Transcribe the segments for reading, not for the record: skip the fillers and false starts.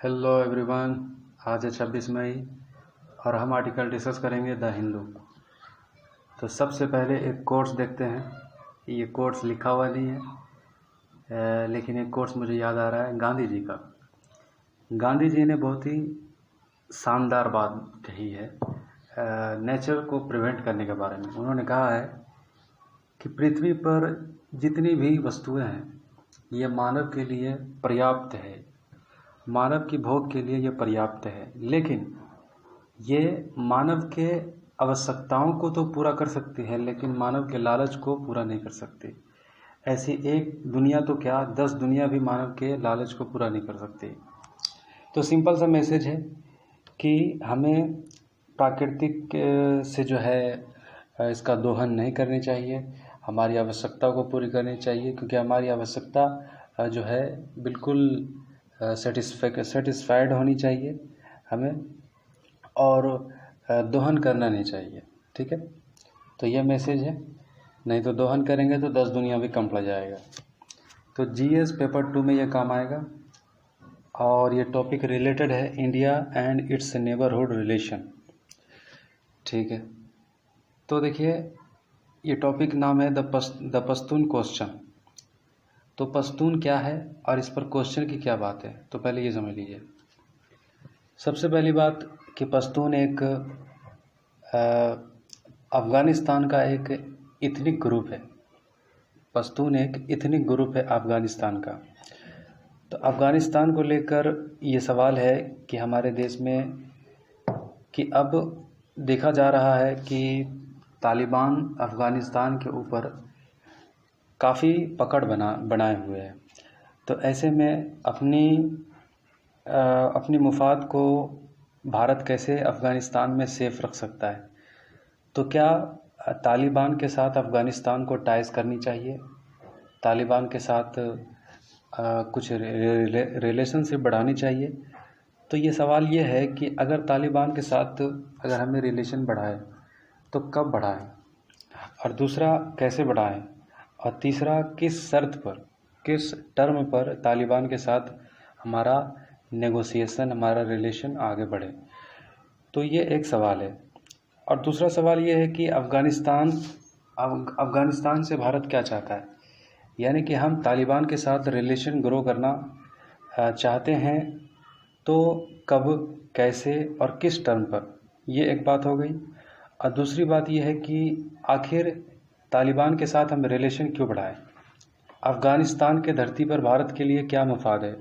Hello everyone. आज है 26 मई और हम आर्टिकल डिस्कस करेंगे द हिंदू। तो सबसे पहले एक कोट्स देखते हैं। ये कोट्स लिखा हुआ नहीं है, लेकिन एक कोट्स मुझे याद आ रहा है गांधी जी का। गांधी जी ने बहुत ही शानदार बात कही है नेचर को प्रिवेंट करने के बारे में। उन्होंने कहा है कि पृथ्वी पर जितनी भी वस्तुएं हैं ये मानव के लिए पर्याप्त है, मानव की भोग के लिए ये पर्याप्त है, लेकिन ये मानव के आवश्यकताओं को तो पूरा कर सकती है लेकिन मानव के लालच को पूरा नहीं कर सकती। ऐसी एक दुनिया तो क्या 10 दुनिया भी मानव के लालच को पूरा नहीं कर सकती। तो सिंपल सा मैसेज है कि हमें प्राकृतिक से जो है इसका दोहन नहीं करनी चाहिए, हमारी आवश्यकता को पूरी करनी चाहिए, क्योंकि हमारी आवश्यकता जो है बिल्कुल सेटिस्फाइड होनी चाहिए हमें, और दोहन करना नहीं चाहिए। ठीक है, तो यह मैसेज है। नहीं तो दोहन करेंगे तो 10 दुनिया भी कम पड़ जाएगा। तो जीएस पेपर 2 में यह काम आएगा और ये टॉपिक रिलेटेड है India and it's neighbourhood relation. ठीक है, तो देखिए ये टॉपिक नाम है द पश्तून क्वेश्चन। तो पश्तून क्या है और इस पर क्वेश्चन की क्या बात है, तो पहले ये समझ लीजिए। सबसे पहली बात कि पश्तून एक अफ़गानिस्तान का एक इथनिक ग्रुप है। पश्तून एक इथनिक ग्रुप है अफ़गानिस्तान का। तो अफ़गानिस्तान को लेकर ये सवाल है कि हमारे देश में कि अब देखा जा रहा है कि तालिबान अफ़गानिस्तान के ऊपर काफ़ी पकड़ बनाए हुए हैं। तो ऐसे में अपनी मुफाद को भारत कैसे अफ़गानिस्तान में सेफ़ रख सकता है। तो क्या तालिबान के साथ अफ़गानिस्तान को टाइज करनी चाहिए, तालिबान के साथ कुछ रिलेशनशिप बढ़ानी चाहिए। तो ये सवाल ये है कि अगर तालिबान के साथ अगर हमें रिलेशन बढ़ाए तो कब बढ़ाएं, और दूसरा कैसे बढ़ाएं, और तीसरा किस शर्त पर, किस टर्म पर तालिबान के साथ हमारा नेगोशिएशन, हमारा रिलेशन आगे बढ़े। तो ये एक सवाल है। और दूसरा सवाल ये है कि अफ़गानिस्तान से भारत क्या चाहता है, यानी कि हम तालिबान के साथ रिलेशन ग्रो करना चाहते हैं तो कब, कैसे और किस टर्म पर, ये एक बात हो गई। और दूसरी बात ये है कि आखिर तालिबान के साथ हम रिलेशन क्यों बढ़ाएं, अफ़गानिस्तान के धरती पर भारत के लिए क्या मुफाद है।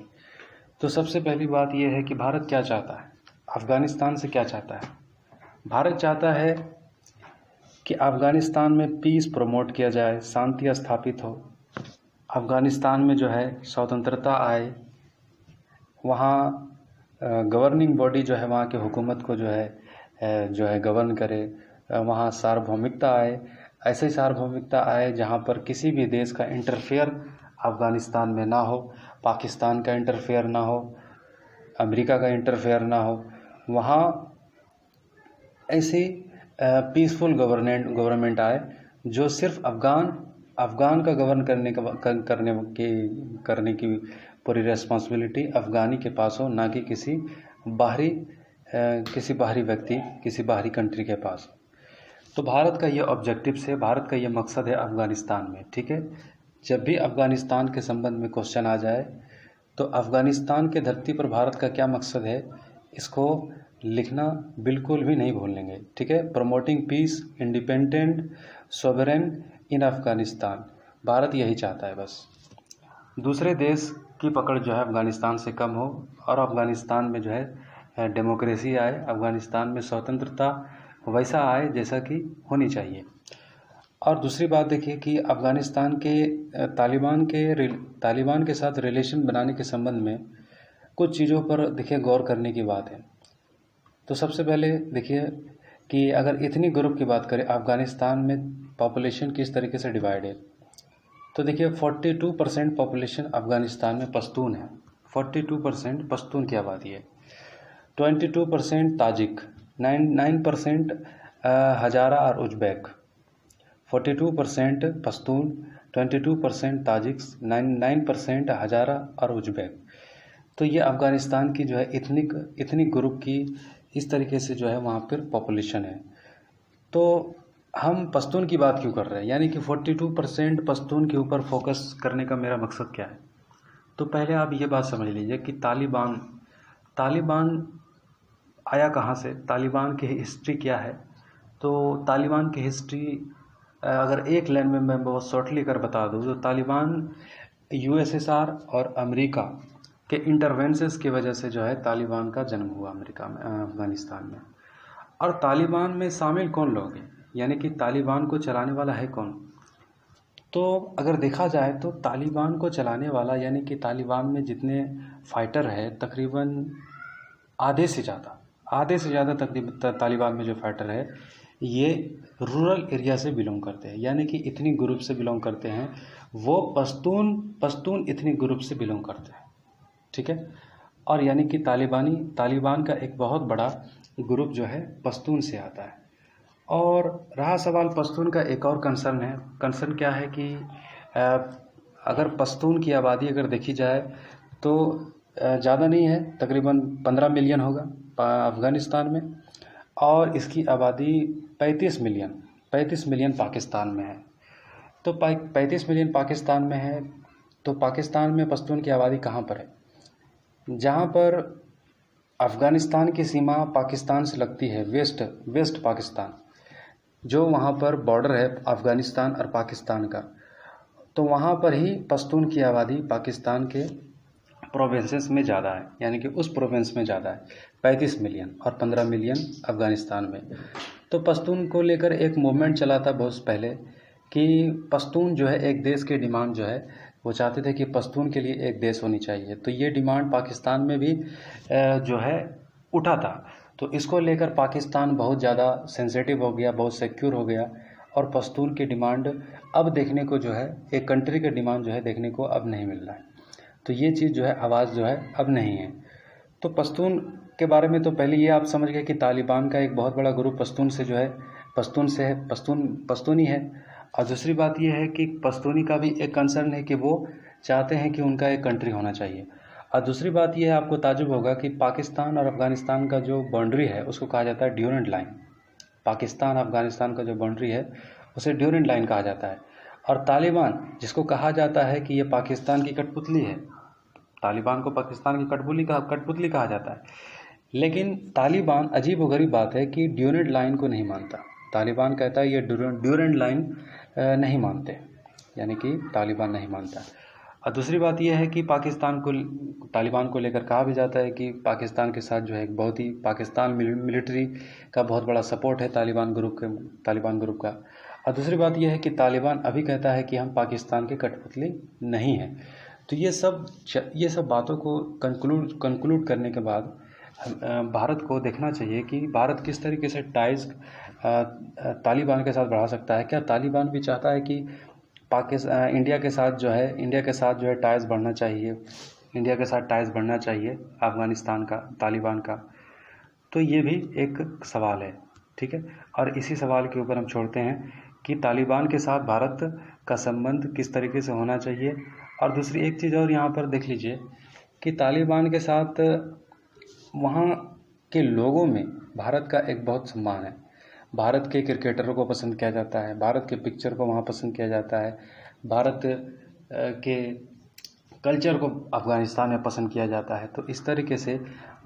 तो सबसे पहली बात यह है कि भारत क्या चाहता है, अफ़गानिस्तान से क्या चाहता है। भारत चाहता है कि अफ़गानिस्तान में पीस प्रमोट किया जाए, शांति स्थापित हो, अफ़गानिस्तान में जो है स्वतंत्रता आए, वहाँ गवर्निंग बॉडी जो है वहाँ के हुकूमत को जो है गवर्न करे, वहाँ सार्वभौमिकता आए, ऐसे सार्वभौमिकता आए जहाँ पर किसी भी देश का इंटरफेयर अफ़गानिस्तान में ना हो, पाकिस्तान का इंटरफेयर ना हो, अमेरिका का इंटरफेयर ना हो। वहाँ ऐसी पीसफुल गवर्नमेंट आए जो सिर्फ अफ़गान का गवर्न करने की पूरी रिस्पॉन्सिबिलिटी अफ़गानी के पास हो, ना कि किसी बाहरी व्यक्ति, किसी बाहरी कंट्री के पास। तो भारत का ये ऑब्जेक्टिव्स है, भारत का ये मकसद है अफ़गानिस्तान में। ठीक है, जब भी अफ़गानिस्तान के संबंध में क्वेश्चन आ जाए तो अफ़गानिस्तान के धरती पर भारत का क्या मकसद है, इसको लिखना बिल्कुल भी नहीं भूलेंगे। ठीक है, प्रमोटिंग पीस, इंडिपेंडेंट, सोवरेन इन अफ़गानिस्तान, भारत यही चाहता है बस। दूसरे देश की पकड़ जो है अफ़गानिस्तान से कम हो और अफ़गानिस्तान में जो है डेमोक्रेसी आए, अफ़गानिस्तान में स्वतंत्रता वैसा आए जैसा कि होनी चाहिए। और दूसरी बात देखिए कि अफ़गानिस्तान के तालिबान के साथ रिलेशन बनाने के संबंध में कुछ चीज़ों पर देखिए गौर करने की बात है। तो सबसे पहले देखिए कि अगर इतनी ग्रुप की बात करें, अफ़गानिस्तान में पॉपुलेशन किस तरीके से डिवाइड है। तो देखिए 42% पॉपुलेशन अफ़गानिस्तान में पश्तून है। 42% पश्तून की आबादी है, 22% ताजिक, 9% हजारा और उज़्बेक। 42% पश्तून, 22% ताजिक्स, 9% हजारा और उज़्बेक। तो ये अफ़गानिस्तान की जो है इतनी ग्रुप की इस तरीके से जो है वहाँ पर पॉपुलेशन है। तो हम पश्तून की बात क्यों कर रहे हैं, यानी कि 42% पश्तून के ऊपर फोकस करने का मेरा मकसद क्या है। तो पहले आप ये बात समझ लीजिए कि तालिबान आया कहाँ से, तालिबान की हिस्ट्री क्या है। तो तालिबान की हिस्ट्री अगर एक लाइन में मैं बहुत शॉर्टली कर बता दूँ तो तालिबान यूएसएसआर और अमेरिका के इंटरवेंसेस की वजह से जो है तालिबान का जन्म हुआ अमेरिका में, अफ़गानिस्तान में। और तालिबान में शामिल कौन लोग हैं, यानी कि तालिबान को चलाने वाला है कौन। तो अगर देखा जाए तो तालिबान को चलाने वाला, यानी कि तालिबान में जितने फाइटर है तकरीबन आधे से ज़्यादा तकरीबन तालिबान में जो फाइटर है ये रूरल एरिया से बिलोंग करते हैं, यानी कि इतनी ग्रुप से बिलोंग करते हैं। वो पश्तून इतनी ग्रुप से बिलोंग करते हैं, ठीक है। और यानी कि तालिबान का एक बहुत बड़ा ग्रुप जो है पश्तून से आता है। और रहा सवाल पश्तून का, एक और कंसर्न क्या है कि अगर पश्तून की आबादी अगर देखी जाए तो ज़्यादा नहीं है, तकरीबन 15 मिलियन होगा अफ़गानिस्तान में, और इसकी आबादी 35 मिलियन पाकिस्तान में है। तो 35 मिलियन पाकिस्तान में है, तो पाकिस्तान में पश्तून की आबादी कहाँ पर है, जहाँ पर अफ़गानिस्तान की सीमा पाकिस्तान से लगती है, वेस्ट पाकिस्तान, जो वहाँ पर बॉर्डर है अफ़गानिस्तान और पाकिस्तान का। तो वहाँ पर ही पश्तून की आबादी पाकिस्तान के प्रोविंसेस में ज़्यादा है, यानी कि उस प्रोविंस में ज़्यादा है, 35 मिलियन और 15 मिलियन अफ़गानिस्तान में। तो पश्तून को लेकर एक मूवमेंट चला था बहुत पहले कि पश्तून जो है एक देश की डिमांड जो है वो चाहते थे कि पश्तून के लिए एक देश होनी चाहिए। तो ये डिमांड पाकिस्तान में भी जो है उठा था। तो इसको लेकर पाकिस्तान बहुत ज़्यादा सेंसिटिव हो गया, बहुत सिक्योर हो गया, और पश्तून की डिमांड अब देखने को जो है, एक कंट्री की डिमांड जो है देखने को अब नहीं मिल रहा है। तो ये चीज़ जो है, आवाज़ जो है अब नहीं है। तो पश्तून के बारे में तो पहले ये आप समझ गए कि तालिबान का एक बहुत बड़ा ग्रुप पश्तूनी है। और दूसरी बात ये है कि पश्तूनी का भी एक कंसर्न है कि वो चाहते हैं कि उनका एक कंट्री होना चाहिए। और दूसरी बात ये है, आपको ताज्जुब होगा कि पाकिस्तान और अफ़गानिस्तान का जो बाउंड्री है उसको कहा जाता है ड्यूरेंट लाइन। पाकिस्तान अफ़गानिस्तान का जो बाउंड्री है उसे ड्यूरेंट लाइन कहा जाता है। और तालिबान जिसको कहा जाता है कि ये पाकिस्तान की कठपुतली है, तालिबान को पाकिस्तान की कठपुतली कहा जाता है। लेकिन तालिबान, अजीब व गरीब बात है कि ड्यूरेंट लाइन को नहीं मानता। तालिबान कहता है ये ड्यूरेंट लाइन नहीं मानते, यानी कि तालिबान नहीं मानता। और दूसरी बात यह है कि तालिबान को लेकर कहा भी जाता है कि पाकिस्तान के साथ जो है बहुत ही पाकिस्तान मिलिट्री का बहुत बड़ा सपोर्ट है तालिबान ग्रुप का। और दूसरी बात यह है कि तालिबान अभी कहता है कि हम पाकिस्तान के कठपुतली नहीं हैं। तो ये सब बातों को कंक्लूड करने के बाद भारत को देखना चाहिए कि भारत किस तरीके से टाइज तालिबान के साथ बढ़ा सकता है। क्या तालिबान भी चाहता है कि इंडिया के साथ जो है टाइज बढ़ना चाहिए, इंडिया के साथ टाइज बढ़ना चाहिए अफ़गानिस्तान का, तालिबान का। तो ये भी एक सवाल है, ठीक है। और इसी सवाल के ऊपर हम छोड़ते हैं कि तालिबान के साथ भारत का संबंध किस तरीके से होना चाहिए। और दूसरी एक चीज़ और यहाँ पर देख लीजिए कि तालिबान के साथ वहाँ के लोगों में भारत का एक बहुत सम्मान है। भारत के क्रिकेटरों को पसंद किया जाता है, भारत के पिक्चर को वहाँ पसंद किया जाता है, भारत के कल्चर को अफ़गानिस्तान में पसंद किया जाता है। तो इस तरीके से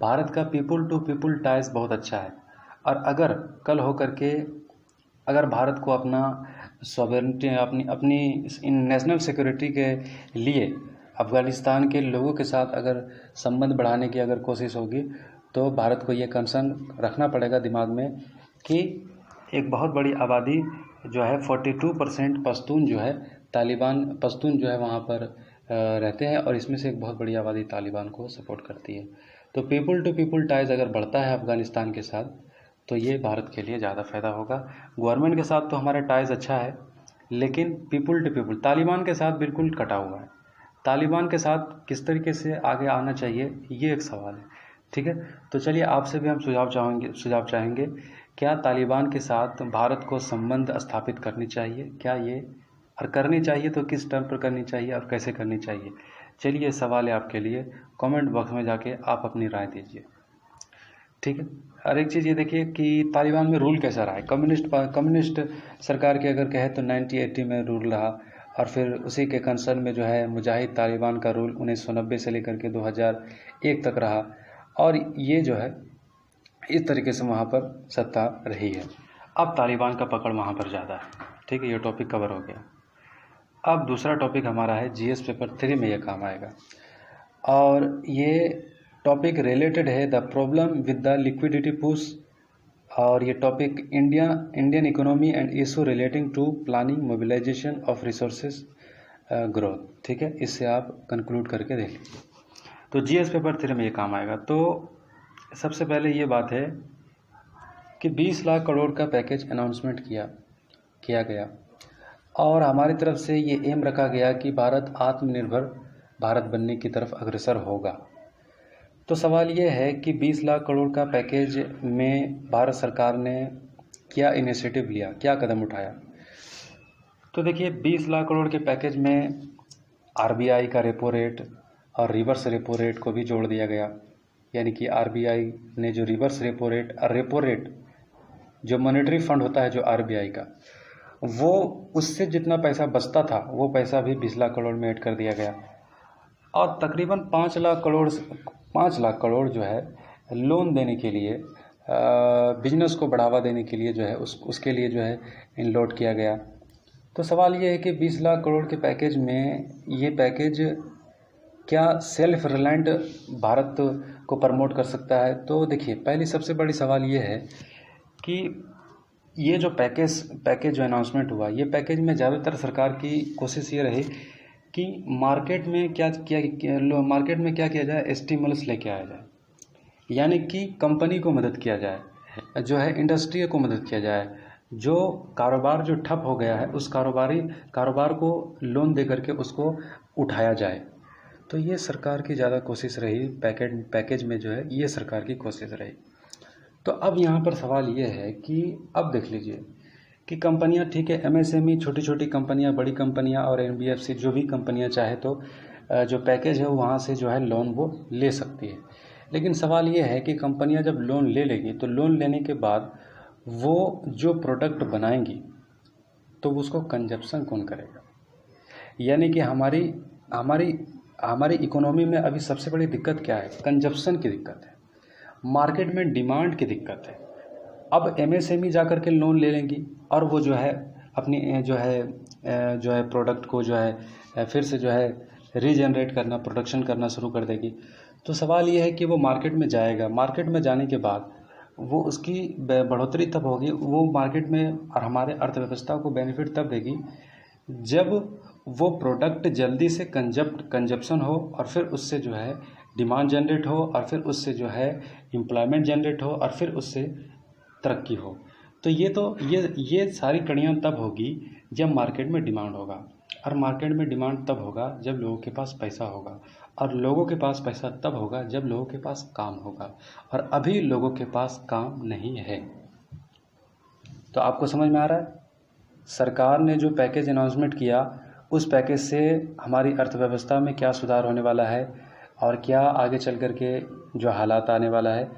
भारत का पीपुल टू पीपुल टाइज बहुत अच्छा है। और अगर कल हो करके अगर भारत को अपना सॉवरेनिटी, अपनी नेशनल सिक्योरिटी के लिए अफ़गानिस्तान के लोगों के साथ अगर संबंध बढ़ाने की अगर कोशिश होगी, तो भारत को ये कंसर्न रखना पड़ेगा दिमाग में कि एक बहुत बड़ी आबादी जो है 42% पश्तून जो है वहाँ पर रहते हैं, और इसमें से एक बहुत बड़ी आबादी तालिबान को सपोर्ट करती है। तो पीपुल टू पीपुल टाइज अगर बढ़ता है अफ़गानिस्तान के साथ, तो ये भारत के लिए ज़्यादा फ़ायदा होगा। गवर्नमेंट के साथ तो हमारा टाइज अच्छा है, लेकिन पीपुल टू पीपुल तालिबान के साथ बिल्कुल कटा हुआ है। तालिबान के साथ किस तरीके से आगे आना चाहिए, ये एक सवाल है, ठीक है। तो चलिए, आपसे भी हम सुझाव चाहेंगे क्या तालिबान के साथ भारत को संबंध स्थापित करनी चाहिए, क्या ये, और करनी चाहिए तो किस टर्म पर करनी चाहिए और कैसे करनी चाहिए। चलिए, सवाल है आपके लिए, कमेंट बॉक्स में जाके आप अपनी राय दीजिए। ठीक है। और एक चीज़ ये देखिए कि तालिबान में रूल कैसा रहा है। कम्युनिस्ट सरकार की अगर कहे तो 1980 में रूल रहा, और फिर उसी के कंसर्न में जो है मुजाहिद तालिबान का रूल 1990 से लेकर के 2001 तक रहा, और ये जो है इस तरीके से वहाँ पर सत्ता रही है। अब तालिबान का पकड़ वहाँ पर ज़्यादा है। ठीक है, ये टॉपिक कवर हो गया। अब दूसरा टॉपिक हमारा है, जीएस पेपर 3 में ये काम आएगा, और ये टॉपिक रिलेटेड है the problem with the liquidity push, और ये topic Indian economy and issue relating to planning mobilisation of resources growth. ठीक है, इससे आप कंक्लूड करके देख लीजिए। तो जीएस पेपर 3 में ये काम आएगा। तो सबसे पहले ये बात है कि 20 लाख करोड़ का पैकेज अनाउंसमेंट किया गया, और हमारी तरफ से ये एम रखा गया कि भारत आत्मनिर्भर भारत बनने की तरफ अग्रसर होगा। तो सवाल ये है कि 20 लाख करोड़ का पैकेज में भारत सरकार ने क्या इनिशिएटिव लिया, क्या कदम उठाया। तो देखिए, 20 लाख करोड़ के पैकेज में आरबीआई का रेपो रेट और रिवर्स रेपो रेट को भी जोड़ दिया गया। यानी कि आरबीआई ने जो रिवर्स रेपो रेट और रेपो रेट जो मॉनेटरी फंड होता है जो आरबीआई का, वो उससे जितना पैसा बचता था वो पैसा भी 20 लाख करोड़ में ऐड कर दिया गया, और तकरीबन 5 लाख करोड़ जो है लोन देने के लिए, बिजनेस को बढ़ावा देने के लिए जो है उसके लिए जो है इनलोड किया गया। तो सवाल ये है कि 20 लाख करोड़ के पैकेज में ये पैकेज क्या सेल्फ रिलायंट भारत को प्रमोट कर सकता है। तो देखिए, पहली सबसे बड़ी सवाल ये है कि ये जो पैकेज जो अनाउंसमेंट हुआ, ये पैकेज में ज़्यादातर सरकार की कोशिश ये रही कि मार्केट में क्या किया जाए, स्टिमुलस लेके आया जाए। यानी कि कंपनी को मदद किया जाए, जो है इंडस्ट्री को मदद किया जाए, जो कारोबार जो ठप हो गया है उस कारोबार को लोन दे करके उसको उठाया जाए। तो ये सरकार की ज़्यादा कोशिश रही, पैकेज में जो है ये सरकार की कोशिश रही। तो अब यहाँ पर सवाल ये है कि अब देख लीजिए कि कंपनियां, ठीक है, एमएसएमई, छोटी छोटी कंपनियां, बड़ी कंपनियां और एनबीएफसी जो भी कंपनियां चाहे तो जो पैकेज है वहाँ से जो है लोन वो ले सकती है। लेकिन सवाल ये है कि कंपनियां जब लोन ले लेगी तो लोन लेने के बाद वो जो प्रोडक्ट बनाएंगी तो उसको कंजप्शन कौन करेगा। यानी कि हमारी इकोनॉमी में अभी सबसे बड़ी दिक्कत क्या है, कंजप्शन की दिक्कत है, मार्केट में डिमांड की दिक्कत है। अब एमएसएमई जा कर के लोन ले लेंगी और वो जो है अपनी जो है प्रोडक्ट को जो है फिर से जो है रीजनरेट करना, प्रोडक्शन करना शुरू कर देगी। तो सवाल ये है कि वो मार्केट में जाएगा, मार्केट में जाने के बाद वो उसकी बढ़ोतरी तब होगी, वो मार्केट में और हमारे अर्थव्यवस्था को बेनिफिट तब देगी जब वो प्रोडक्ट जल्दी से कंजप्शन हो, और फिर उससे जो है डिमांड जनरेट हो, और फिर उससे जो है एम्प्लॉयमेंट जनरेट हो, और फिर उससे तरक्की हो। तो ये सारी कड़ियाँ तब होगी जब मार्केट में डिमांड होगा, और मार्केट में डिमांड तब होगा जब लोगों के पास पैसा होगा, और लोगों के पास पैसा तब होगा जब लोगों के पास काम होगा, और अभी लोगों के पास काम नहीं है। तो आपको समझ में आ रहा है, सरकार ने जो पैकेज अनाउंसमेंट किया उस पैकेज से हमारी अर्थव्यवस्था में क्या सुधार होने वाला है और क्या आगे चल कर के जो हालात आने वाला है।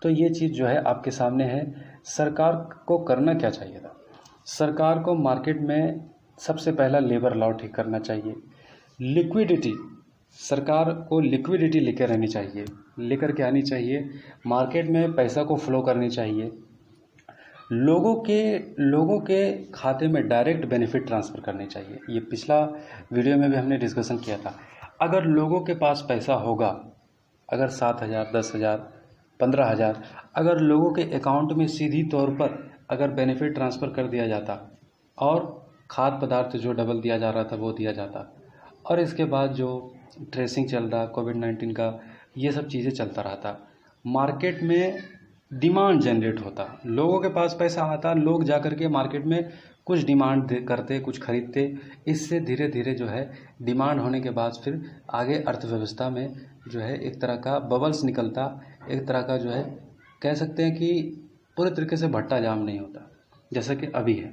तो ये चीज़ जो है आपके सामने है। सरकार को करना क्या चाहिए था, सरकार को मार्केट में सबसे पहला लेबर लॉ ठीक करना चाहिए। लिक्विडिटी, सरकार को लिक्विडिटी लेकर के आनी चाहिए, मार्केट में पैसा को फ्लो करनी चाहिए, लोगों के खाते में डायरेक्ट बेनिफिट ट्रांसफ़र करने चाहिए। ये पिछला वीडियो में भी हमने डिस्कशन किया था। अगर लोगों के पास पैसा होगा, अगर 7,000, 10,000, 15,000 अगर लोगों के अकाउंट में सीधी तौर पर अगर बेनिफिट ट्रांसफ़र कर दिया जाता, और खाद्य पदार्थ जो डबल दिया जा रहा था वो दिया जाता, और इसके बाद जो ट्रेसिंग चल रहा कोविड-19 का, ये सब चीज़ें चलता रहता, मार्केट में डिमांड जनरेट होता, लोगों के पास पैसा आता, लोग जा कर के मार्केट में कुछ डिमांड करते, कुछ खरीदते, इससे धीरे धीरे जो है डिमांड होने के बाद फिर आगे अर्थव्यवस्था में जो है एक तरह का बबल्स निकलता, एक तरह का जो है कह सकते हैं कि पूरे तरीके से भट्टा जाम नहीं होता जैसा कि अभी है।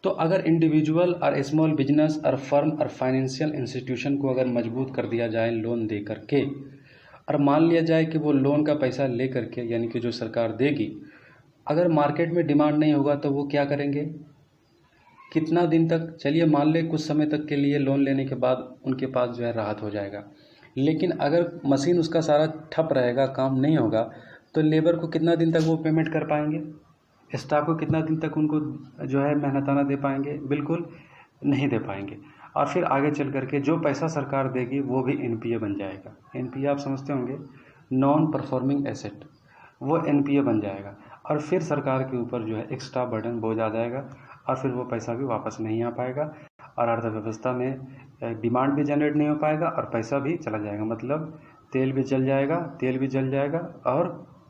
तो अगर इंडिविजुअल और स्मॉल बिजनेस और फर्म और फाइनेंशियल इंस्टीट्यूशन को अगर मजबूत कर दिया जाए लोन दे करके, और मान लिया जाए कि वो लोन का पैसा ले करके यानी कि जो सरकार देगी, अगर मार्केट में डिमांड नहीं होगा तो वो क्या करेंगे, कितना दिन तक, चलिए मान ले कुछ समय तक के लिए लोन लेने के बाद उनके पास जो है राहत हो जाएगा, लेकिन अगर मशीन उसका सारा ठप रहेगा, काम नहीं होगा, तो लेबर को कितना दिन तक वो पेमेंट कर पाएंगे, स्टाफ को कितना दिन तक उनको जो है मेहनताना दे पाएंगे, बिल्कुल नहीं दे पाएंगे। और फिर आगे चल करके जो पैसा सरकार देगी वो भी एनपीए बन जाएगा। एनपीए आप समझते होंगे, नॉन परफॉर्मिंग एसेट, वो एनपीए बन जाएगा और फिर सरकार के ऊपर जो है एक्स्ट्रा बर्डन बोझ आ जाएगा और फिर वो पैसा भी वापस नहीं आ पाएगा और अर्थव्यवस्था में डिमांड भी जनरेट नहीं हो पाएगा और पैसा भी चला जाएगा। मतलब तेल भी जल जाएगा और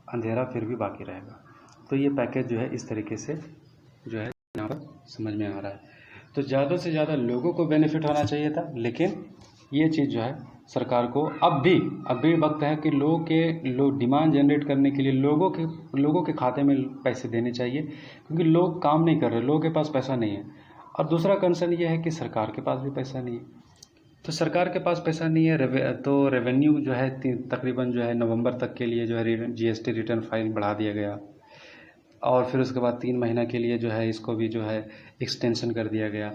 अंधेरा फिर भी बाकी रहेगा। तो ये पैकेज जो है इस तरीके से जो है यहाँ पर समझ में आ रहा है। तो ज़्यादा से ज़्यादा लोगों को बेनिफिट होना चाहिए था, लेकिन ये चीज़ जो है सरकार को अब भी वक्त है कि लोग डिमांड जनरेट करने के लिए लोगों के खाते में पैसे देने चाहिए, क्योंकि लोग काम नहीं कर रहे, लोगों के पास पैसा नहीं है। और दूसरा कंसर्न ये है कि सरकार के पास भी पैसा नहीं है। तो सरकार के पास पैसा नहीं है तो रेवेन्यू जो है तकरीबन जो है नवंबर तक के लिए जो है जीएसटी रिटर्न फाइल बढ़ा दिया गया और फिर उसके बाद 3 महीना के लिए जो है इसको भी जो है एक्सटेंशन कर दिया गया।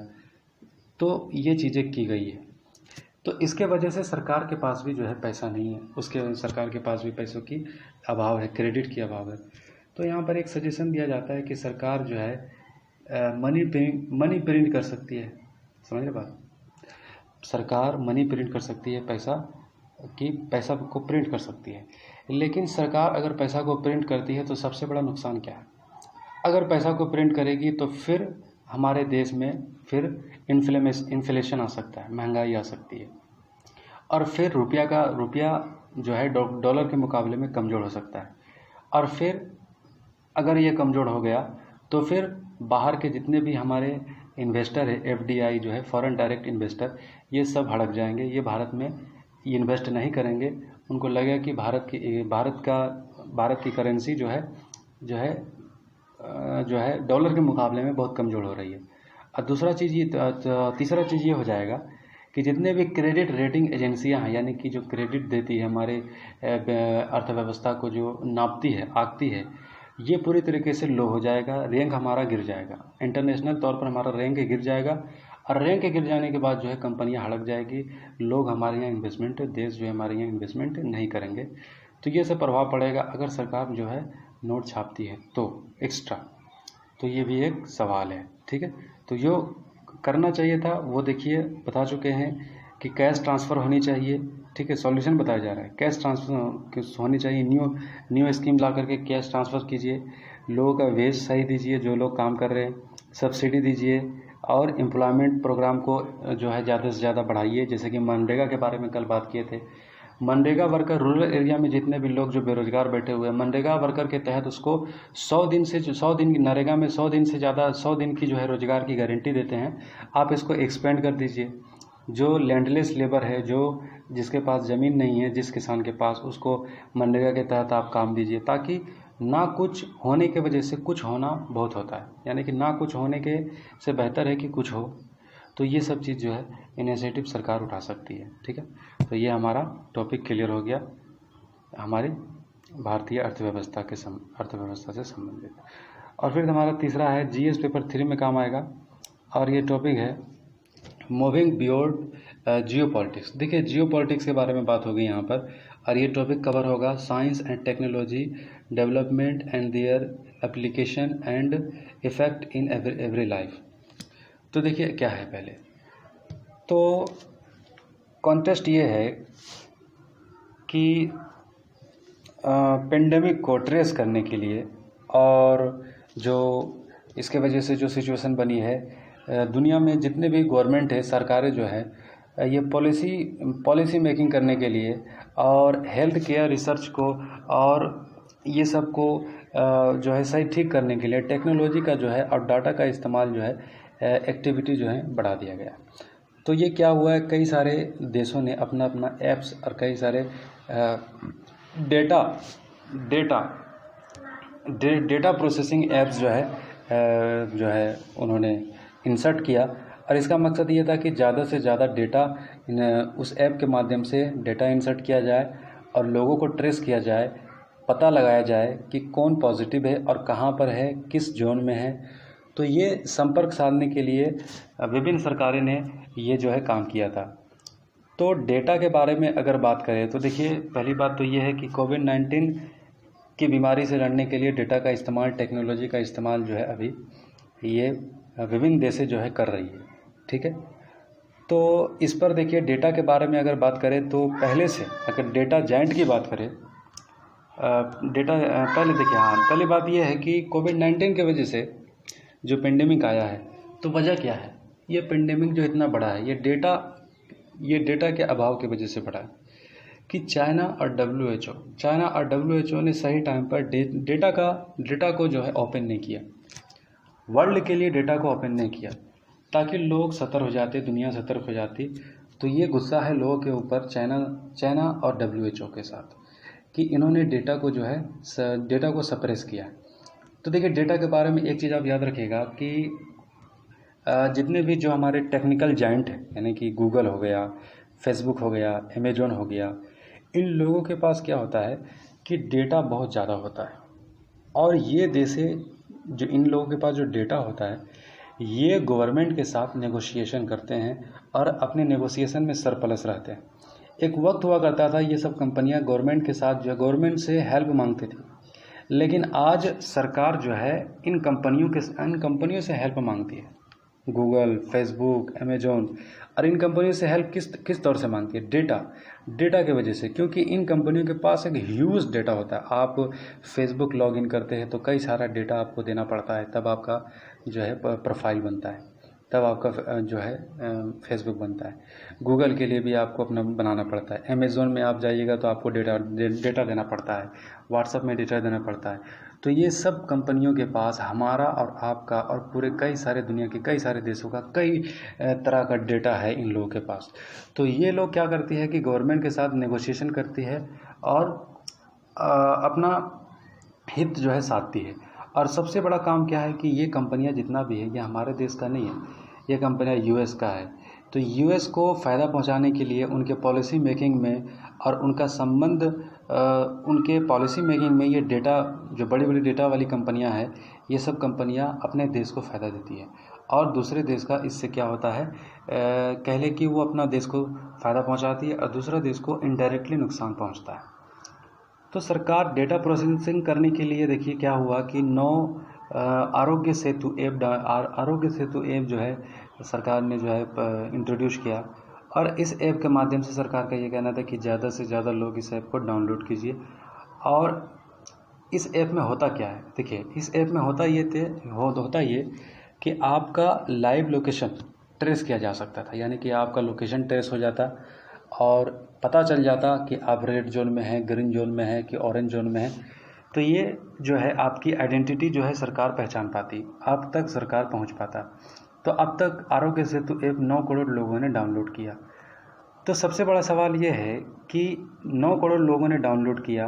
तो ये चीज़ें की गई है। तो इसके वजह से सरकार के पास भी जो है पैसा नहीं है, उसके सरकार के पास भी पैसों की अभाव है, क्रेडिट की अभाव है। तो यहाँ पर एक सजेशन दिया जाता है कि सरकार जो है मनी प्रिंट कर सकती है। समझ रहे बात, सरकार मनी प्रिंट कर सकती है, पैसा को प्रिंट कर सकती है। लेकिन सरकार अगर पैसा को प्रिंट करती है तो सबसे बड़ा नुकसान क्या है, अगर पैसा को प्रिंट करेगी तो फिर हमारे देश में फिर इन्फ्लेशन आ सकता है, महंगाई आ सकती है और फिर रुपया जो है डॉलर के मुकाबले में कमज़ोर हो सकता है। और फिर अगर ये कमज़ोर हो गया तो फिर बाहर के जितने भी हमारे इन्वेस्टर है, एफडीआई जो है फॉरेन डायरेक्ट इन्वेस्टर, ये सब हड़क जाएंगे, ये भारत में इन्वेस्ट नहीं करेंगे। उनको लगेगा कि भारत की करेंसी जो है डॉलर के मुकाबले में बहुत कमज़ोर हो रही है। और तीसरा चीज़ ये हो जाएगा कि जितने भी क्रेडिट रेटिंग एजेंसियां हैं, यानी कि जो क्रेडिट देती है हमारे अर्थव्यवस्था को, जो नापती है, आंकती है, ये पूरी तरीके से लो हो जाएगा, रैंक हमारा गिर जाएगा, इंटरनेशनल तौर पर हमारा रैंक गिर जाएगा। और रैंक गिर जाने के बाद जो है कंपनियां हड़क जाएगी, लोग हमारे यहाँ इन्वेस्टमेंट, देश जो है हमारे यहाँ इन्वेस्टमेंट नहीं करेंगे। तो ये सब प्रभाव पड़ेगा अगर सरकार जो है नोट छापती है तो एक्स्ट्रा। तो ये भी एक सवाल है, ठीक है। तो जो करना चाहिए था वो देखिए बता चुके हैं कि कैश ट्रांसफ़र होनी चाहिए, ठीक है, सॉल्यूशन बताया जा रहा है, कैश ट्रांसफ़र होनी चाहिए, न्यू स्कीम ला करके कैश ट्रांसफ़र कीजिए, लोगों का वेज सही दीजिए, जो लोग काम कर रहे हैं सब्सिडी दीजिए और एम्प्लॉयमेंट प्रोग्राम को जो है ज़्यादा से ज़्यादा बढ़ाइए। जैसे कि मनरेगा के बारे में कल बात किए थे, मनरेगा वर्कर रूरल एरिया में जितने भी लोग जो बेरोजगार बैठे हुए हैं, मनरेगा वर्कर के तहत उसको 100 दिन की नरेगा में 100 दिन से ज़्यादा 100 दिन की जो है रोजगार की गारंटी देते हैं। आप इसको एक्सपेंड कर दीजिए। जो लैंडलेस लेबर है, जो जिसके पास ज़मीन नहीं है, जिस किसान के पास, उसको मनरेगा के तहत आप काम दीजिए, ताकि ना कुछ होने के वजह से कुछ होना बहुत होता है, यानी कि ना कुछ होने के से बेहतर है कि कुछ हो। तो ये सब चीज़ जो है इनिशिएटिव सरकार उठा सकती है, ठीक है। तो ये हमारा टॉपिक क्लियर हो गया हमारी भारतीय अर्थव्यवस्था से संबंधित। और फिर हमारा तीसरा है, जीएस पेपर 3 में काम आएगा, और ये टॉपिक है मूविंग बियॉन्ड जियोपॉलिटिक्स। देखिए जियोपॉलिटिक्स के बारे में बात होगी यहाँ पर, और ये टॉपिक कवर होगा science and technology development and their application and effect in every life. तो देखिए क्या है, पहले तो कॉन्टेस्ट ये है कि पेंडेमिक को ट्रेस करने के लिए, और जो इसके वजह से जो सिचुएशन बनी है दुनिया में, जितने भी गवर्नमेंट है, सरकारें जो है, ये पॉलिसी मेकिंग करने के लिए और हेल्थ केयर रिसर्च को और ये सब को जो है सही ठीक करने के लिए टेक्नोलॉजी का जो है और डाटा का इस्तेमाल जो है एक्टिविटी जो है बढ़ा दिया गया। तो ये क्या हुआ है, कई सारे देशों ने अपना अपना ऐप्स और कई सारे डेटा प्रोसेसिंग ऐप्स जो है उन्होंने इंसर्ट किया और इसका मकसद ये था कि ज़्यादा से ज़्यादा डेटा उस ऐप के माध्यम से डेटा इंसर्ट किया जाए और लोगों को ट्रेस किया जाए, पता लगाया जाए कि कौन पॉजिटिव है और कहाँ पर है, किस जोन में है। तो ये संपर्क साधने के लिए विभिन्न सरकारें ने ये जो है काम किया था। तो डेटा के बारे में अगर बात करें तो देखिए, पहली बात तो ये है कि कोविड-19 की बीमारी से लड़ने के लिए डेटा का इस्तेमाल, टेक्नोलॉजी का इस्तेमाल जो है अभी ये विभिन्न देशें जो है कर रही है, ठीक है। तो इस पर देखिए, डेटा के बारे में अगर बात करें तो पहले से अगर डेटा जायंट की बात करें, पहले देखिए, पहली बात ये है कि कोविड-19 की वजह से जो पेंडेमिक आया है, तो वजह क्या है? ये पेंडेमिक जो इतना बड़ा है, ये डेटा के अभाव की वजह से बढ़ा है कि चाइना और WHO ने सही टाइम पर डेटा को जो है ओपन नहीं किया, वर्ल्ड के लिए डेटा को ओपन नहीं किया, ताकि लोग सतर्क हो जाते, दुनिया सतर्क हो जाती। तो ये गुस्सा है लोगों के ऊपर चाइना और WHO के साथ कि इन्होंने डेटा को सप्रेस किया। तो देखिए, डेटा के बारे में एक चीज़ आप याद रखिएगा कि जितने भी जो हमारे टेक्निकल जायंट हैं, यानी कि गूगल हो गया, फेसबुक हो गया, अमेजोन हो गया, इन लोगों के पास क्या होता है कि डेटा बहुत ज़्यादा होता है और ये देशें जो इन लोगों के पास जो डेटा होता है, ये गवर्नमेंट के साथ नेगोशिएशन करते हैं और अपने नेगोशिएशन में सरप्लस रहते हैं। एक वक्त हुआ करता था, ये सब कंपनियां गवर्नमेंट के साथ जो गवर्नमेंट से हेल्प मांगती थी, लेकिन आज सरकार जो है इन कंपनियों से हेल्प मांगती है। गूगल, फेसबुक, अमेजोन, और इन कंपनियों से हेल्प किस तौर से मांगती है? डेटा की वजह से, क्योंकि इन कंपनियों के पास एक ह्यूज डेटा होता है। आप फेसबुक लॉगिन करते हैं तो कई सारा डेटा आपको देना पड़ता है, तब आपका जो है प्रोफाइल बनता है, तब आपका जो है फेसबुक बनता है। गूगल के लिए भी आपको अपना बनाना पड़ता है। अमेज़ोन में आप जाइएगा तो आपको डेटा देना पड़ता है, व्हाट्सएप में डेटा देना पड़ता है। तो ये सब कंपनियों के पास हमारा और आपका और पूरे कई सारे दुनिया के कई सारे देशों का कई तरह का डेटा है इन लोगों के पास। तो ये लोग क्या करती है कि गवर्नमेंट के साथ नेगोशिएशन करती है और अपना हित जो है साधती है। और सबसे बड़ा काम क्या है कि ये कंपनियां जितना भी है, ये हमारे देश का नहीं है, ये कंपनियां यूएस का है। तो यूएस को फ़ायदा पहुंचाने के लिए उनके पॉलिसी मेकिंग में और उनका संबंध उनके पॉलिसी मेकिंग में, ये डेटा जो बड़ी बड़ी डेटा वाली कंपनियां हैं, ये सब कंपनियां अपने देश को फ़ायदा देती है और दूसरे देश का इससे क्या होता है, कह लें कि वो अपना देश को फ़ायदा पहुंचाती है और दूसरा देश को इनडायरेक्टली नुकसान पहुंचता है। तो सरकार डेटा प्रोसेसिंग करने के लिए, देखिए क्या हुआ कि 9 आरोग्य सेतु ऐप जो है सरकार ने जो है इंट्रोड्यूस किया और इस ऐप के माध्यम से सरकार का ये कहना था कि ज़्यादा से ज़्यादा लोग इस ऐप को डाउनलोड कीजिए। और इस ऐप में होता क्या है, देखिए इस ऐप में होता ये कि आपका लाइव लोकेशन ट्रेस किया जा सकता था, यानी कि आपका लोकेशन ट्रेस हो जाता और पता चल जाता कि आप रेड जोन में हैं, ग्रीन जोन में हैं कि ऑरेंज जोन में हैं। तो ये जो है आपकी आइडेंटिटी जो है सरकार पहचान पाती, आप तक सरकार पहुंच पाता। तो अब तक आरोग्य सेतु ऐप 9 करोड़ लोगों ने डाउनलोड किया। तो सबसे बड़ा सवाल ये है कि 9 करोड़ लोगों ने डाउनलोड किया,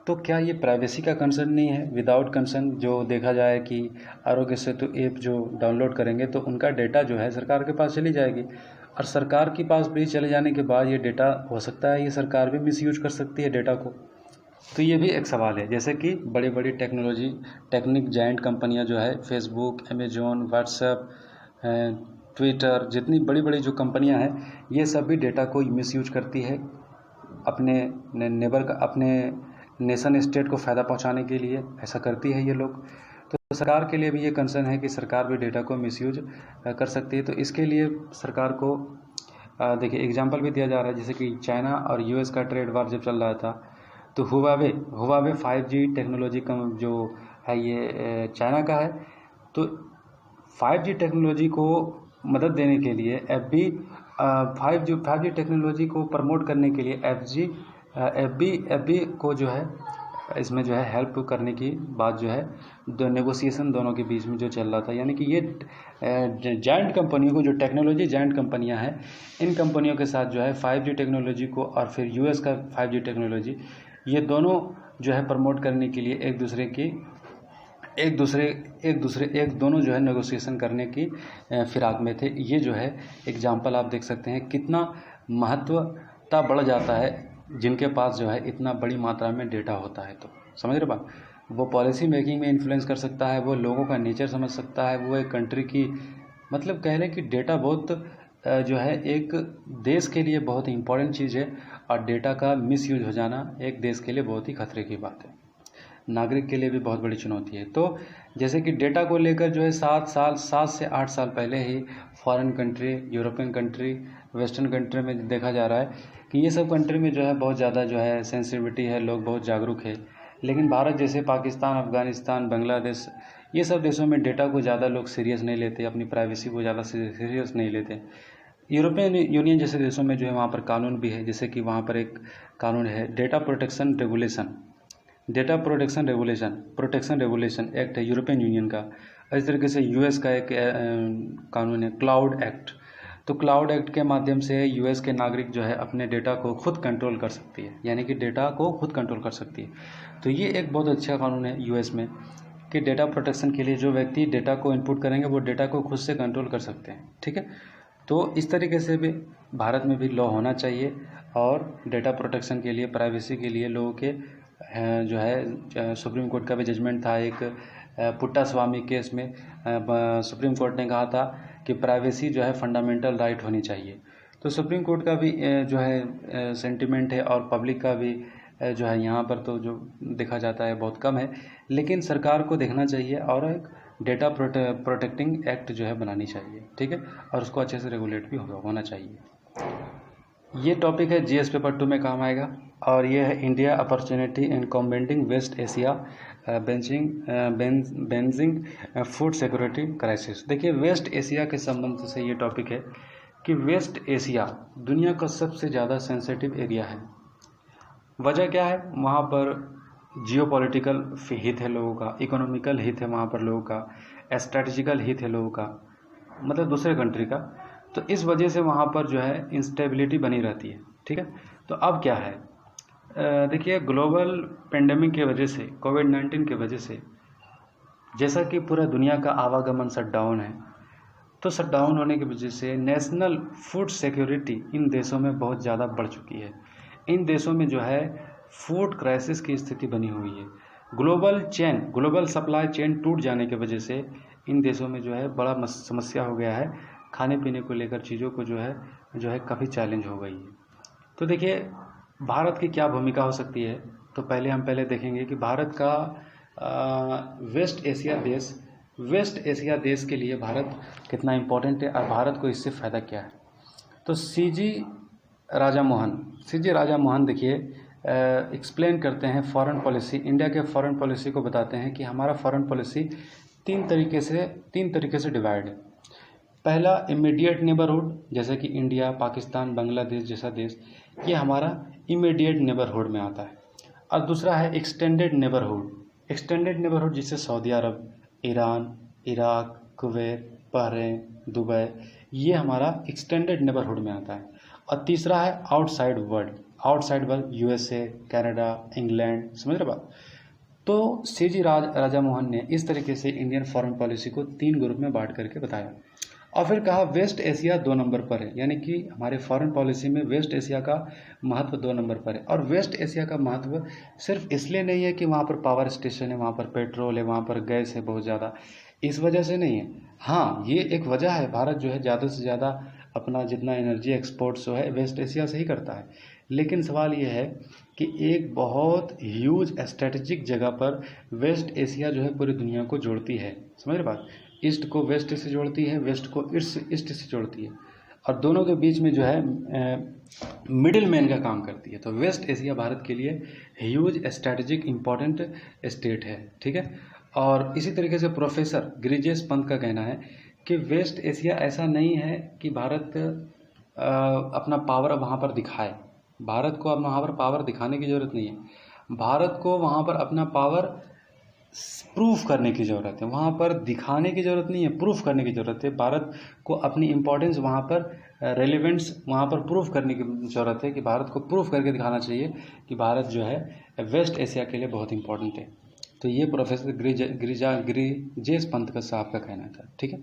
तो क्या ये प्राइवेसी का कंसर्न नहीं है? विदाउट कंसर्न जो देखा जाए कि आरोग्य सेतु ऐप जो डाउनलोड करेंगे तो उनका डेटा जो है सरकार के पास चली जाएगी और सरकार के पास भी चले जाने के बाद ये डेटा हो सकता है ये सरकार भी मिसयूज कर सकती है डेटा को। तो ये भी एक सवाल है। जैसे कि बड़ी बड़ी टेक्निक जायंट कंपनियां जो है, फेसबुक, अमेजोन, व्हाट्सएप, ट्विटर, जितनी बड़ी बड़ी जो कंपनियां हैं, ये सब भी डेटा को मिसयूज करती है अपने अपने नेशन स्टेट को फ़ायदा पहुंचाने के लिए, ऐसा करती है ये लोग। तो सरकार के लिए भी ये कंसर्न है कि सरकार भी डेटा को मिसयूज कर सकती है। तो इसके लिए सरकार को देखिए एग्जांपल भी दिया जा रहा है, जैसे कि चाइना और यूएस का ट्रेड वार जब चल रहा था तो हुवावे 5G टेक्नोलॉजी का जो है ये चाइना का है। तो 5G टेक्नोलॉजी को मदद देने के लिए 5G टेक्नोलॉजी को प्रमोट करने के लिए FB को जो है इसमें जो है हेल्प करने की बात जो है नेगोशिएशन दोनों के बीच में जो चल रहा था। यानी कि ये जायंट कंपनियों को, जो टेक्नोलॉजी जायंट कंपनियां हैं, इन कंपनियों के साथ जो है 5G टेक्नोलॉजी को और फिर यूएस का 5G टेक्नोलॉजी, ये दोनों जो है प्रमोट करने के लिए एक दूसरे की एक दोनों जो है नेगोशिएशन करने की फिराक में थे। ये जो है एग्जाम्पल आप देख सकते हैं कितना महत्वता बढ़ जाता है जिनके पास जो है इतना बड़ी मात्रा में डेटा होता है। तो समझ रहे बात, वो पॉलिसी मेकिंग में इन्फ्लुएंस कर सकता है, वो लोगों का नेचर समझ सकता है, वो एक कंट्री की मतलब कह लें कि डेटा बहुत जो है एक देश के लिए बहुत इंपॉर्टेंट चीज़ है, और डेटा का मिसयूज हो जाना एक देश के लिए बहुत ही खतरे की बात है, नागरिक के लिए भी बहुत बड़ी चुनौती है। तो जैसे कि डेटा को लेकर जो है 7 से 8 साल पहले ही foreign country, European country, western country में देखा जा रहा है कि ये सब कंट्री में जो है बहुत ज़्यादा जो है सेंसिटिविटी है, लोग बहुत जागरूक है। लेकिन भारत जैसे पाकिस्तान, अफगानिस्तान, बांग्लादेश, ये सब देशों में डेटा को ज़्यादा लोग सीरियस नहीं लेते, अपनी प्राइवेसी को ज़्यादा सीरियस नहीं लेते। यूरोपियन यूनियन जैसे देशों में जो है वहाँ पर कानून भी है, जैसे कि वहाँ पर एक कानून है डेटा प्रोटेक्शन रेगुलेशन एक्ट है यूरोपियन यूनियन का। इस तरीके से यूएस का एक कानून है क्लाउड एक्ट। तो क्लाउड एक्ट के माध्यम से यूएस के नागरिक जो है अपने डेटा को खुद कंट्रोल कर सकती है, यानी कि डेटा को खुद कंट्रोल कर सकती है। तो ये एक बहुत अच्छा कानून है यूएस में कि डेटा प्रोटेक्शन के लिए जो व्यक्ति डेटा को इनपुट करेंगे वो डेटा को खुद से कंट्रोल कर सकते हैं, ठीक है। तो इस तरीके से भी भारत में भी लॉ होना चाहिए, और डेटा प्रोटेक्शन के लिए, प्राइवेसी के लिए लोगों के जो है सुप्रीम कोर्ट का भी जजमेंट था एक पुट्टा स्वामी केस में। सुप्रीम कोर्ट ने कहा था कि प्राइवेसी जो है फंडामेंटल राइट होनी चाहिए। तो सुप्रीम कोर्ट का भी जो है सेंटिमेंट है, और पब्लिक का भी जो है यहाँ पर तो जो देखा जाता है बहुत कम है, लेकिन सरकार को देखना चाहिए और एक डेटा प्रोटेक्टिंग एक्ट जो है बनानी चाहिए, ठीक है, और उसको अच्छे से रेगुलेट भी होना चाहिए। ये टॉपिक है जीएस पेपर 2 में काम आएगा, और ये है India opportunity in combating West Asia बेंजिंग फूड सिक्योरिटी क्राइसिस। देखिए वेस्ट एशिया के संबंध से ये टॉपिक है कि वेस्ट एशिया दुनिया का सबसे ज़्यादा सेंसिटिव एरिया है। वजह क्या है, वहाँ पर जियोपॉलिटिकल हित है लोगों का, इकोनॉमिकल हित है वहाँ पर लोगों का, स्ट्रेटजिकल हित है लोगों का, मतलब दूसरे कंट्री का। तो इस वजह से वहाँ पर जो है इंस्टेबिलिटी बनी रहती है, ठीक है। तो अब क्या है, देखिए ग्लोबल पेंडेमिक की वजह से, कोविड-19 की वजह से, जैसा कि पूरा दुनिया का आवागमन शट डाउन है, तो शट डाउन होने की वजह से नेशनल फूड सिक्योरिटी इन देशों में बहुत ज़्यादा बढ़ चुकी है। इन देशों में जो है फूड क्राइसिस की स्थिति बनी हुई है। ग्लोबल सप्लाई चेन टूट जाने की वजह से इन देशों में जो है बड़ा समस्या हो गया है, खाने पीने को लेकर चीज़ों को जो है काफ़ी चैलेंज हो गई है। तो देखिए भारत की क्या भूमिका हो सकती है, तो हम देखेंगे कि भारत का वेस्ट एशिया देश के लिए भारत कितना इम्पोर्टेंट है, और भारत को इससे फ़ायदा क्या है। तो सीजी राजा मोहन देखिए एक्सप्लेन करते हैं फॉरेन पॉलिसी, इंडिया के फॉरेन पॉलिसी को बताते हैं कि हमारा फॉरेन पॉलिसी तीन तरीके से डिवाइड है। पहला इमीडिएट नेबरहुड, जैसे कि इंडिया, पाकिस्तान, बांग्लादेश जैसा देश, ये हमारा इमीडिएट नेबरहुड में आता है। और दूसरा है एक्सटेंडेड नेबरहुड जिससे Saudi Arab, Iran, Iraq, Kuwait, Bahrain, Dubai, ये हमारा एक्सटेंडेड नेबरहुड में आता है। और तीसरा है outside world, USA, Canada, England, समझ रहे बात। तो सीजी राजा मोहन ने इस तरीके से इंडियन फॉरेन पॉलिसी को 3 ग्रुप में बांट करके बताया, और फिर कहा वेस्ट एशिया 2 नंबर पर है, यानी कि हमारे फॉरेन पॉलिसी में वेस्ट एशिया का महत्व 2 नंबर पर है। और वेस्ट एशिया का महत्व सिर्फ इसलिए नहीं है कि वहाँ पर पावर स्टेशन है, वहाँ पर पेट्रोल है, वहाँ पर गैस है बहुत ज़्यादा, इस वजह से नहीं है। हाँ, ये एक वजह है, भारत जो है ज़्यादा से ज़्यादा अपना जितना एनर्जी एक्सपोर्ट्स जो है वेस्ट एशिया से ही करता है। लेकिन सवाल ये है कि एक बहुत ह्यूज स्ट्रेटेजिक जगह पर वेस्ट एशिया जो है पूरी दुनिया को जोड़ती है, समझ रहे बात। ईस्ट को वेस्ट से जोड़ती है, वेस्ट को ईस्ट से जोड़ती है, और दोनों के बीच में जो है मिडिल मैन का काम करती है। तो वेस्ट एशिया भारत के लिए ह्यूज स्ट्रेटेजिक इम्पॉर्टेंट स्टेट है, ठीक है। और इसी तरीके से प्रोफेसर गिरिजेश पंत का कहना है कि वेस्ट एशिया ऐसा नहीं है कि भारत अपना पावर वहाँ पर दिखाए। भारत को अपना वहाँ पर पावर दिखाने की ज़रूरत नहीं है, भारत को वहाँ पर अपना पावर प्रूफ करने की ज़रूरत है। वहाँ पर दिखाने की ज़रूरत नहीं है, प्रूफ करने की ज़रूरत है। भारत को अपनी इम्पोर्टेंस वहाँ पर, रेलेवेंस वहाँ पर प्रूफ करने की ज़रूरत है, कि भारत को प्रूफ करके दिखाना चाहिए कि भारत जो है वेस्ट एशिया के लिए बहुत इम्पोर्टेंट है। तो ये प्रोफेसर ग्रिजेश पंत का साहब का कहना था, ठीक है।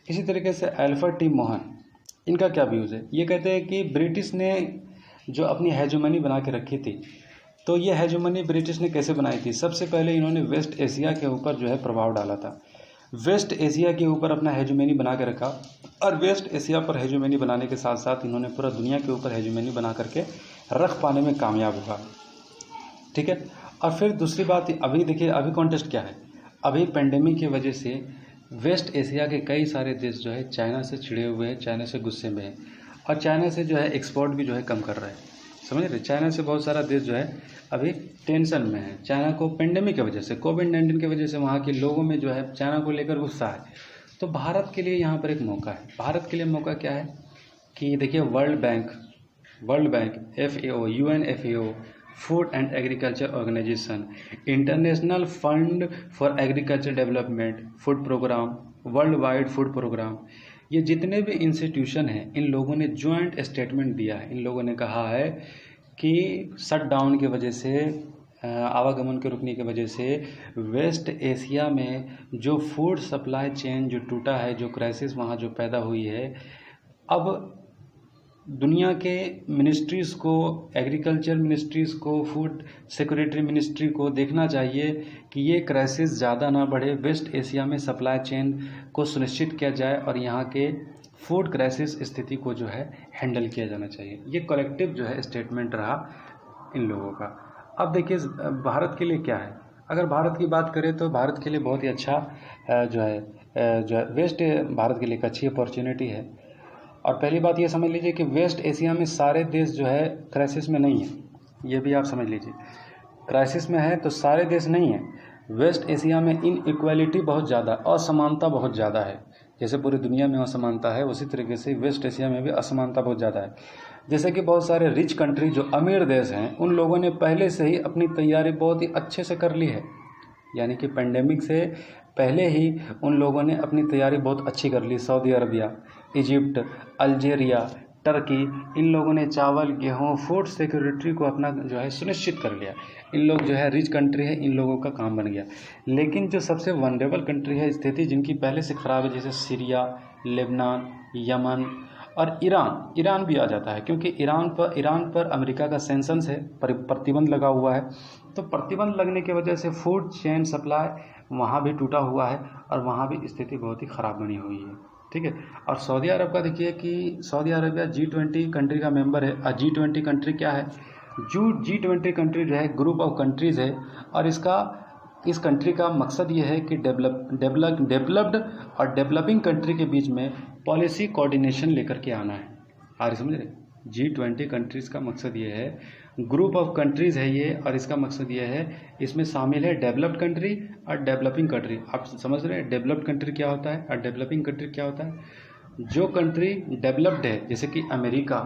इसी तरीके से अल्फ्रेड टी मोहन, इनका क्या व्यूज़ है, ये कहते हैं कि ब्रिटिश ने जो अपनी हेजुमनी बना के रखी थी, तो ये हेजुमनी ब्रिटिश ने कैसे बनाई थी। सबसे पहले इन्होंने वेस्ट एशिया के ऊपर जो है प्रभाव डाला था, वेस्ट एशिया के ऊपर अपना हेजुमनी बना के रखा, और वेस्ट एशिया पर हेजुमनी बनाने के साथ साथ इन्होंने पूरा दुनिया के ऊपर हेजुमनी बना करके रख पाने में कामयाब हुआ, ठीक है। और फिर दूसरी बात, अभी देखिए अभी कॉन्टेस्ट क्या है, अभी पेंडेमिक की वजह से वेस्ट एशिया के कई सारे देश जो है चाइना से छिड़े हुए हैं, चाइना से गुस्से में है, और चाइना से जो है एक्सपोर्ट भी जो है कम कर रहा है, समझ रहे। चाइना से बहुत सारा देश जो है अभी टेंशन में है, चाइना को पेंडेमिक की वजह से, कोविड-19 की वजह से वहाँ के लोगों में जो है चाइना को लेकर गुस्सा है। तो भारत के लिए यहाँ पर एक मौका है। भारत के लिए मौका क्या है कि देखिए World Bank FAO, UNFAO, food and agriculture organisation, international fund for agriculture development, food programme, world wide food programme, ये जितने भी इंस्टीट्यूशन हैं, इन लोगों ने ज्वाइंट स्टेटमेंट दिया है। इन लोगों ने कहा है कि शटडाउन की वजह से, आवागमन के रुकने की वजह से वेस्ट एशिया में जो फूड सप्लाई चेन जो टूटा है, जो क्राइसिस वहाँ जो पैदा हुई है, अब दुनिया के मिनिस्ट्रीज़ को, एग्रीकल्चर मिनिस्ट्रीज़ को, फूड सिक्योरिटी मिनिस्ट्री को देखना चाहिए कि ये क्राइसिस ज़्यादा ना बढ़े, वेस्ट एशिया में सप्लाई चेन को सुनिश्चित किया जाए और यहाँ के फूड क्राइसिस स्थिति को जो है हैंडल किया जाना चाहिए। ये कलेक्टिव जो है स्टेटमेंट रहा इन लोगों का। अब देखिए भारत के लिए क्या है, अगर भारत की बात करें तो भारत के लिए बहुत ही अच्छा जो है वेस्ट भारत के लिए एक अच्छी अपॉर्चुनिटी है। और पहली बात ये समझ लीजिए कि वेस्ट एशिया में सारे देश जो है क्राइसिस में नहीं है, ये भी आप समझ लीजिए। क्राइसिस में है तो सारे देश नहीं है। वेस्ट एशिया में इनइक्वालिटी बहुत ज़्यादा, असमानता बहुत ज़्यादा है। जैसे पूरी दुनिया में असमानता है, उसी तरीके से वेस्ट एशिया में भी असमानता बहुत ज़्यादा है। जैसे कि बहुत सारे रिच कंट्री जो अमीर देश हैं, उन लोगों ने पहले से ही अपनी तैयारी बहुत ही अच्छे से कर ली है, यानी कि पेंडेमिक से पहले ही उन लोगों ने अपनी तैयारी बहुत अच्छी कर ली। Saudi Arabia, Egypt, Algeria, Turkey, इन लोगों ने चावल, गेहूँ, फूड सिक्योरिटी को अपना जो है सुनिश्चित कर लिया। इन लोग जो है रिच कंट्री है, इन लोगों का काम बन गया। लेकिन जो सबसे वनरेबल कंट्री है, स्थिति जिनकी पहले से ख़राब है, जैसे सीरिया, लेबनान, यमन और ईरान भी आ जाता है, क्योंकि ईरान पर अमेरिका का सैंक्शंस है, प्रतिबंध लगा हुआ है। तो प्रतिबंध लगने की वजह से फूड चेन सप्लाई वहाँ भी टूटा हुआ है और वहाँ भी स्थिति बहुत ही ख़राब बनी हुई है, ठीक है। और सऊदी अरब का देखिए कि सऊदी अरबिया G20 कंट्री का मेंबर है। और G20 कंट्री क्या है, G20 कंट्री जो है ग्रुप ऑफ कंट्रीज़ है, और इस कंट्री का मकसद ये है कि डेवलप्ड और डेवलपिंग कंट्री के बीच में पॉलिसी कोऑर्डिनेशन लेकर के आना है। आगे समझ रहे, G20 कंट्रीज़ का मकसद ये है, ग्रुप ऑफ कंट्रीज़ है ये, और इसका मकसद ये है, इसमें शामिल है डेवलप्ड कंट्री और डेवलपिंग कंट्री। आप समझ रहे हैं डेवलप्ड कंट्री क्या होता है और डेवलपिंग कंट्री क्या होता है। जो कंट्री डेवलप्ड है, जैसे कि अमेरिका,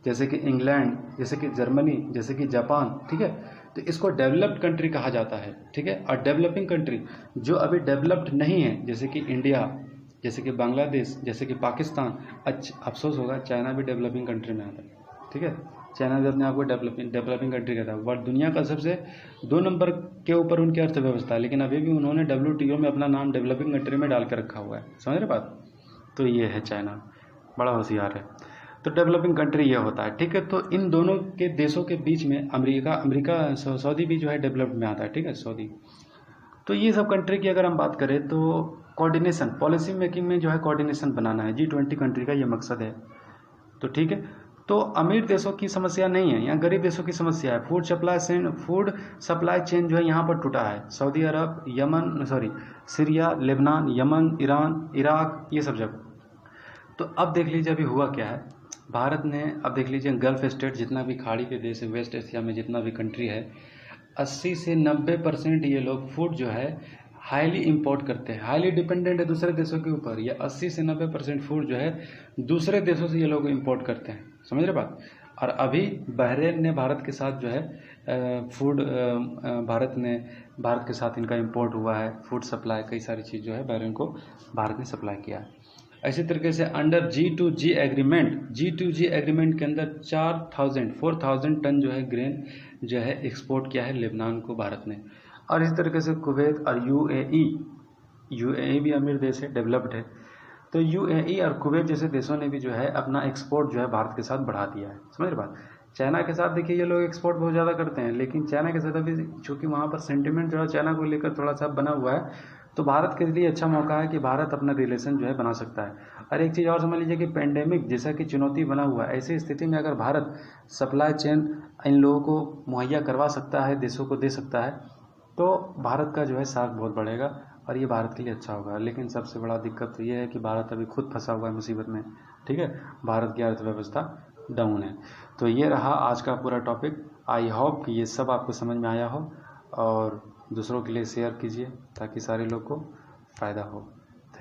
जैसे कि इंग्लैंड, जैसे कि जर्मनी, जैसे कि जापान, ठीक है, तो इसको डेवलप्ड कंट्री कहा जाता है, ठीक है। और डेवलपिंग कंट्री जो अभी डेवलप्ड नहीं है, जैसे कि इंडिया, जैसे कि बांग्लादेश, जैसे कि पाकिस्तान, अफसोस होगा चाइना भी डेवलपिंग कंट्री में आता है, ठीक है। चाइना भी अपने आप को डेवलपिंग कंट्री कहता है। वर्ल्ड दुनिया का सबसे 2 नंबर के ऊपर उनकी अर्थव्यवस्था है, लेकिन अभी भी उन्होंने WTO में अपना नाम डेवलपिंग कंट्री में डाल के रखा हुआ है, समझ रहे बात। तो ये है चाइना, बड़ा होशियार है। तो डेवलपिंग कंट्री ये होता है, ठीक है। तो इन दोनों के देशों के बीच में अमेरिका सऊदी भी जो है डेवलप्ड में आता है, ठीक है, सऊदी। तो ये सब कंट्री की अगर हम बात करें तो कोऑर्डिनेशन, पॉलिसी मेकिंग में जो है कोऑर्डिनेशन बनाना है, G20 कंट्री का ये मकसद है। तो ठीक है, तो अमीर देशों की समस्या नहीं है, यहाँ गरीब देशों की समस्या है। फूड सप्लाई चेन जो है यहाँ पर टूटा है। Saudi Arab, Syria, Lebanon, Yemen, Iran, Iraq, ये सब जगह। तो अब देख लीजिए अभी हुआ क्या है भारत ने। अब देख लीजिए गल्फ स्टेट, जितना भी खाड़ी के देश है, वेस्ट एशिया में जितना भी कंट्री है, 80 से 90% ये लोग फूड जो है हाईली इंपोर्ट करते हैं, हाईली डिपेंडेंट है दूसरे देशों के ऊपर। ये 80 से 90% फूड जो है दूसरे देशों से ये लोग इंपोर्ट करते हैं, समझ रहे बात। और अभी बहरीन ने भारत के साथ जो है भारत के साथ इनका इंपोर्ट हुआ है, फूड सप्लाई, कई सारी चीज़ जो है बहरीन को भारत ने सप्लाई किया है। इसी तरीके से अंडर G2G एग्रीमेंट के अंदर 4,000 टन जो है ग्रेन जो है एक्सपोर्ट किया है लेबनान को भारत ने। और इस तरीके से कुवैत और यूएई भी अमीर देश है, डेवलप्ड है। तो यूएई और कुवैत जैसे देशों ने भी जो है अपना एक्सपोर्ट जो है भारत के साथ बढ़ा दिया है। समझ रहे बात। चाइना के साथ देखिए ये लोग एक्सपोर्ट बहुत ज़्यादा करते हैं, लेकिन चाइना के साथ अभी चूँकि वहाँ पर सेंटिमेंट जो है चाइना को लेकर थोड़ा सा बना हुआ है, तो भारत के लिए अच्छा मौका है कि भारत अपना रिलेशन जो है बना सकता है। और एक चीज़ और समझ लीजिए कि पेंडेमिक जैसा कि चुनौती बना हुआ है, ऐसी स्थिति में अगर भारत सप्लाई चेन इन लोगों को मुहैया करवा सकता है, देशों को दे सकता है, तो भारत का जो है साख बहुत बढ़ेगा और ये भारत के लिए अच्छा होगा। लेकिन सबसे बड़ा दिक्कत तो ये है कि भारत अभी खुद फंसा हुआ है मुसीबत में। ठीक है, भारत की अर्थव्यवस्था डाउन है। तो ये रहा आज का पूरा टॉपिक। आई होप कि ये सब आपको समझ में आया हो और दूसरों के लिए शेयर कीजिए ताकि सारे लोग को फ़ायदा हो।